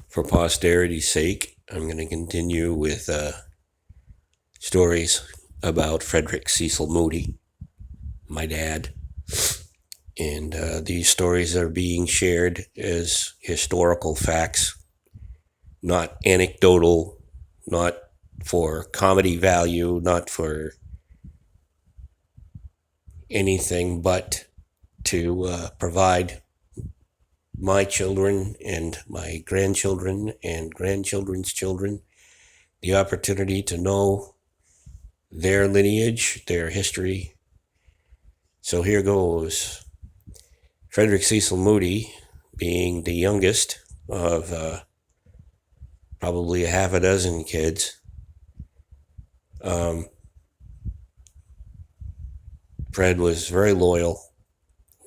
For posterity's sake, I'm going to continue with stories about Frederìck Cecil Moody, my dad. And these stories are being shared as historical facts, not anecdotal, not for comedy value, not for anything but to provide my children and my grandchildren and grandchildren's children the opportunity to know their lineage, their history. So here goes. Frederìck Cecil Moody, being the youngest of probably a half a dozen kids, Fred was very loyal,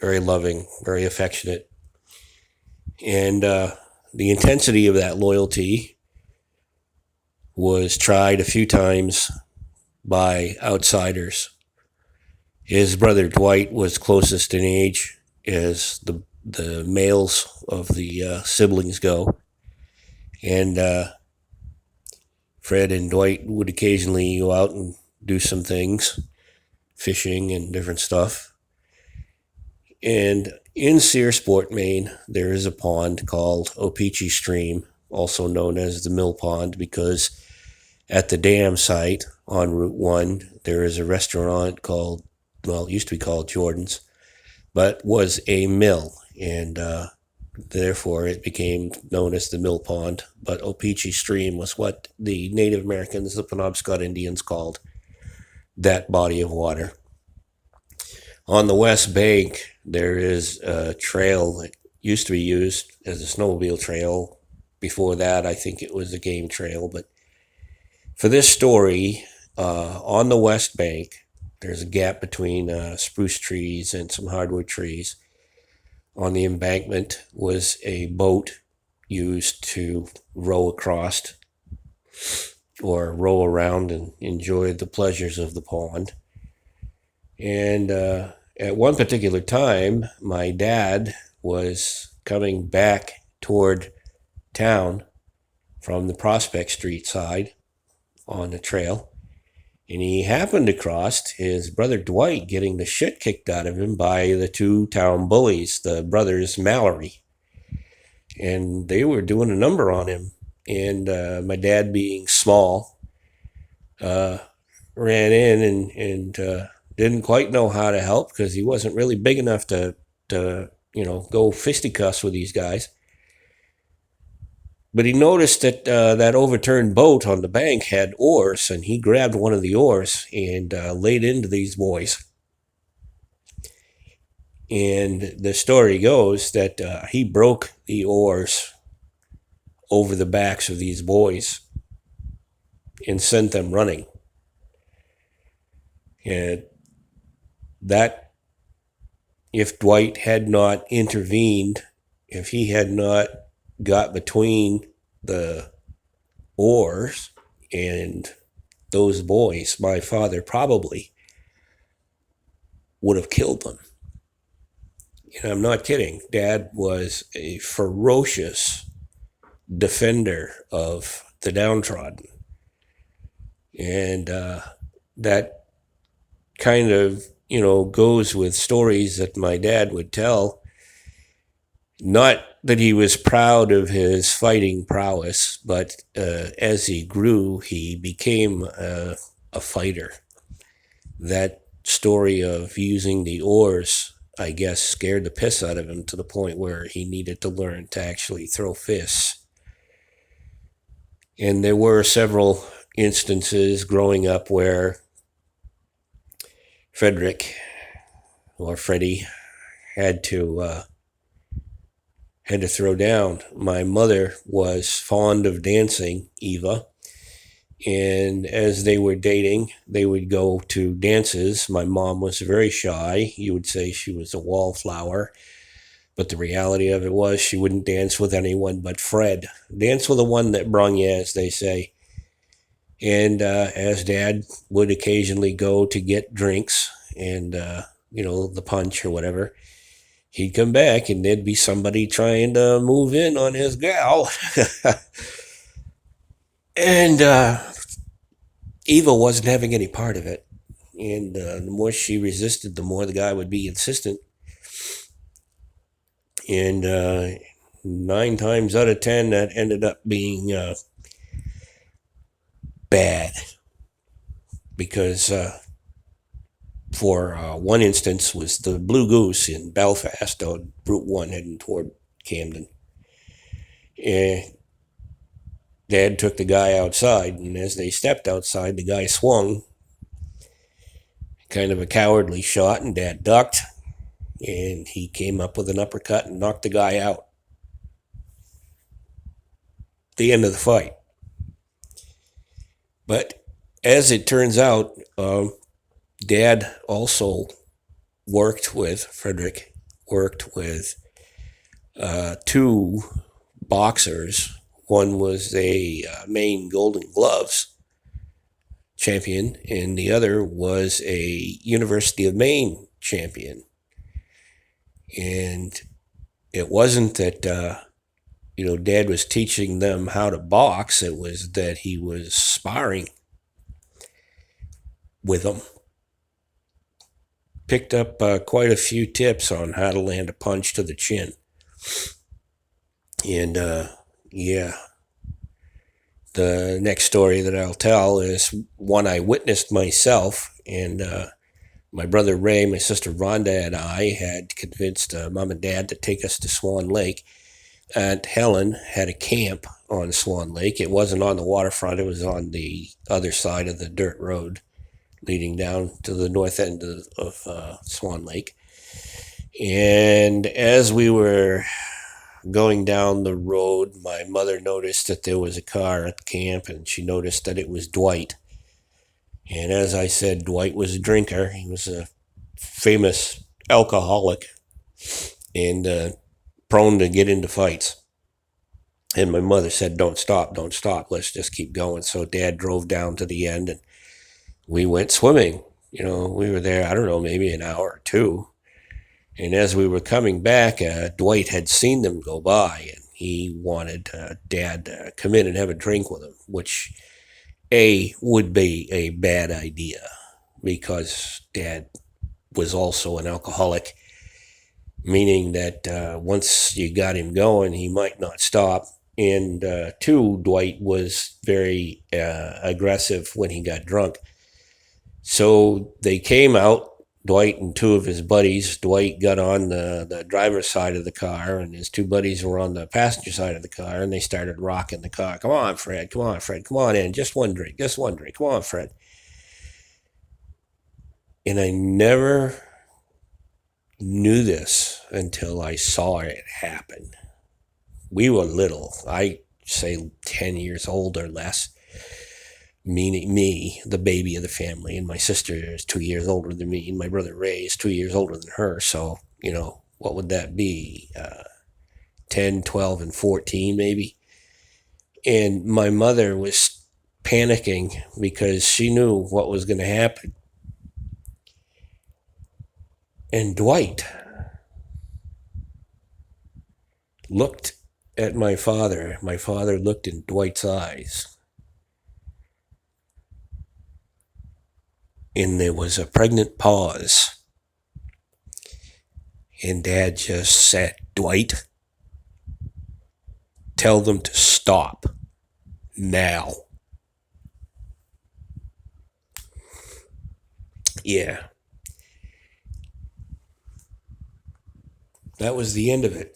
very loving, very affectionate. And the intensity of that loyalty was tried a few times by outsiders. His brother Dwight was closest in age as the males of the siblings go. And Fred and Dwight would occasionally go out and do some things, fishing and different stuff. And in Searsport, Maine, there is a pond called Opeechee Stream, also known as the Mill Pond, because at the dam site on Route 1, there is a restaurant called, well, it used to be called Jordan's, but was a mill, and therefore it became known as the Mill Pond. But Opeechee Stream was what the Native Americans, the Penobscot Indians, called that body of water. On the west bank, there is a trail that used to be used as a snowmobile trail. Before that, I think it was a game trail. But for this story, on the west bank, there's a gap between spruce trees and some hardwood trees. On the embankment was a boat used to row across or row around and enjoy the pleasures of the pond. And at one particular time, my dad was coming back toward town from the Prospect Street side on the trail, and he happened to cross his brother Dwight getting the shit kicked out of him by the two town bullies, the brothers Mallory. And they were doing a number on him. And my dad, being small, ran in and didn't quite know how to help because he wasn't really big enough to go fisticuffs with these guys. But he noticed that that overturned boat on the bank had oars, and he grabbed one of the oars and laid into these boys. And the story goes that he broke the oars over the backs of these boys and sent them running. And that, if Dwight had not intervened, if he had not got between the oars and those boys, my father probably would have killed them. And I'm not kidding. Dad was a ferocious defender of the downtrodden. And that kind of, goes with stories that my dad would tell. Not that he was proud of his fighting prowess, but as he grew, he became a fighter. That story of using the oars, I guess, scared the piss out of him to the point where he needed to learn to actually throw fists. And there were several instances growing up where Frederick, or Freddie, had to throw down. My mother was fond of dancing, Eva, and as they were dating, they would go to dances. My mom was very shy. You would say she was a wallflower, but the reality of it was she wouldn't dance with anyone but Fred. Dance with the one that brung you, as they say. And as Dad would occasionally go to get drinks and, the punch or whatever, he'd come back and there'd be somebody trying to move in on his gal. And Eva wasn't having any part of it. And the more she resisted, the more the guy would be insistent. And 9 times out of 10, that ended up being bad. Because for one instance was the Blue Goose in Belfast on Route 1 heading toward Camden. And Dad took the guy outside, and as they stepped outside, the guy swung, kind of a cowardly shot, and Dad ducked, and he came up with an uppercut and knocked the guy out. The end of the fight. But as it turns out, Dad also Frederìck worked with 2 boxers. One was a Maine Golden Gloves champion, and the other was a University of Maine champion. And it wasn't that, Dad was teaching them how to box. It was that he was sparring with them. Picked up quite a few tips on how to land a punch to the chin. And, the next story that I'll tell is one I witnessed myself, and my brother Ray, my sister Rhonda, and I had convinced Mom and Dad to take us to Swan Lake. Aunt Helen had a camp on Swan Lake. It wasn't on the waterfront. It was on the other side of the dirt road leading down to the north end of Swan Lake. And as we were going down the road, my mother noticed that there was a car at the camp, and she noticed that it was Dwight. And as I said, Dwight was a drinker. He was a famous alcoholic and prone to get into fights. And my mother said, don't stop, let's just keep going. So Dad drove down to the end, and we went swimming. We were there, I don't know, maybe an hour or 2. And as we were coming back, Dwight had seen them go by, and he wanted Dad to come in and have a drink with him, which would be a bad idea because Dad was also an alcoholic, meaning that once you got him going, he might not stop. And 2, Dwight was very aggressive when he got drunk. So they came out, Dwight and 2 of his buddies. Dwight got on the driver's side of the car, and his 2 buddies were on the passenger side of the car, and they started rocking the car. Come on, Fred, come on in. Just one drink. Come on, Fred. And I never knew this until I saw it happen. We were little. I say 10 years old or less. Meaning me, the baby of the family, and my sister is 2 years older than me, and my brother Ray is 2 years older than her. So, what would that be? 10, 12, and 14 maybe. And my mother was panicking because she knew what was going to happen. And Dwight looked at my father. My father looked in Dwight's eyes. And there was a pregnant pause. And Dad just said, Dwight, tell them to stop now. Yeah. That was the end of it.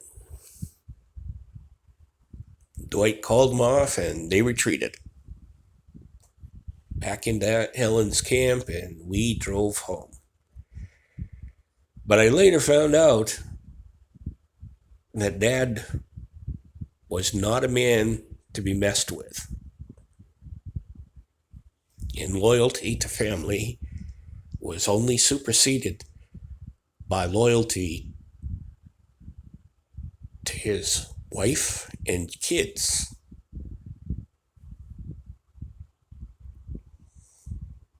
Dwight called them off, and they retreated back into Aunt Helen's camp, and we drove home. But I later found out that Dad was not a man to be messed with. And loyalty to family was only superseded by loyalty to his wife and kids.